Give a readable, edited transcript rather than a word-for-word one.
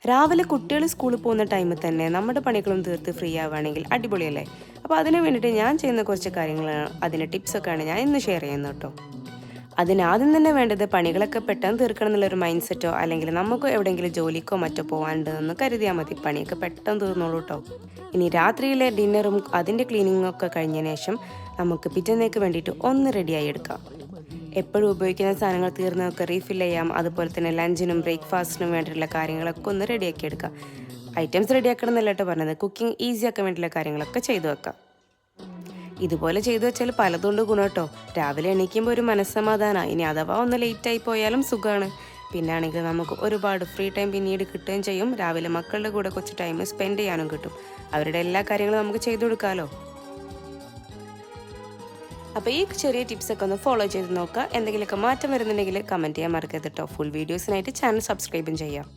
രാവിലെ കുട്ടികൾ സ്കൂളിൽ പോകുന്ന ടൈമിൽ തന്നെ നമ്മുടെ പണികളും തീർത്ത് ഫ്രീ ആവുകയാണെങ്കിൽ അടിപൊളിയല്ലേ? അപ്പോൾ അതിന് വേണ്ടിയിട്ട് ഞാൻ ചെയ്യുന്ന കുറച്ച് കാര്യങ്ങളാണ്, അതിൻ്റെ ടിപ്സൊക്കെയാണ് ഞാൻ ഇന്ന് ഷെയർ ചെയ്യുന്നത് കേട്ടോ. അതിനാദ്യം തന്നെ വേണ്ടത് പണികളൊക്കെ പെട്ടെന്ന് തീർക്കണം എന്നുള്ളൊരു മൈൻഡ് സെറ്റോ അല്ലെങ്കിൽ നമുക്ക് എവിടെയെങ്കിലും ജോലിക്കോ മറ്റോ പോകാനുണ്ടെന്ന് കരുതിയാൽ മതി. പണിയൊക്കെ പെട്ടെന്ന് തീർന്നോളൂ കേട്ടോ. ഇനി രാത്രിയിലെ ഡിന്നറും അതിൻ്റെ ക്ലീനിങ്ങും ഒക്കെ കഴിഞ്ഞതിന് ശേഷം നമുക്ക് പിറ്റേന്നേക്ക് വേണ്ടിയിട്ട് ഒന്ന് റെഡിയായി എടുക്കാം. എപ്പോഴും ഉപയോഗിക്കുന്ന സാധനങ്ങൾ തീർന്നതൊക്കെ റീഫിൽ ചെയ്യാം. അതുപോലെ തന്നെ ലഞ്ചിനും ബ്രേക്ക്ഫാസ്റ്റിനും വേണ്ടിയിട്ടുള്ള കാര്യങ്ങളൊക്കെ ഒന്ന് റെഡിയാക്കി എടുക്കാം. ഐറ്റംസ് റെഡിയാക്കണം എന്നല്ല കേട്ടോ പറഞ്ഞത്, കുക്കിംഗ് ഈസി ആക്കാൻ വേണ്ടിയിട്ടുള്ള കാര്യങ്ങളൊക്കെ ചെയ്തു വെക്കാം. ഇതുപോലെ ചെയ്തു വെച്ചാൽ പലതുകൊണ്ട് ഗുണം കേട്ടോ. രാവിലെ എണീക്കുമ്പോൾ ഒരു മനസ്സമാധാനമാണ്. ഇനി അഥവാ ഒന്ന് ലേറ്റായി പോയാലും സുഖമാണ്. പിന്നെ ആണെങ്കിൽ നമുക്ക് ഒരുപാട് ഫ്രീ ടൈം പിന്നീട് കിട്ടുകയും ചെയ്യും. രാവിലെ മക്കളുടെ കൂടെ കുറച്ച് ടൈം സ്പെൻഡ് ചെയ്യാനും കിട്ടും. അവരുടെ എല്ലാ കാര്യങ്ങളും നമുക്ക് ചെയ്തു കൊടുക്കാമല്ലോ. അപ്പോൾ ഈ ചെറിയ ടിപ്സൊക്കെ ഒന്ന് ഫോളോ ചെയ്ത് നോക്കുക. എന്തെങ്കിലുമൊക്കെ മാറ്റം വരുന്നുണ്ടെങ്കിൽ കമൻറ്റ് ചെയ്യാൻ മറക്കരുത് കേട്ടോ. ഫുൾ വീഡിയോസിനായിട്ട് ചാനൽ സബ്സ്ക്രൈബും ചെയ്യാം.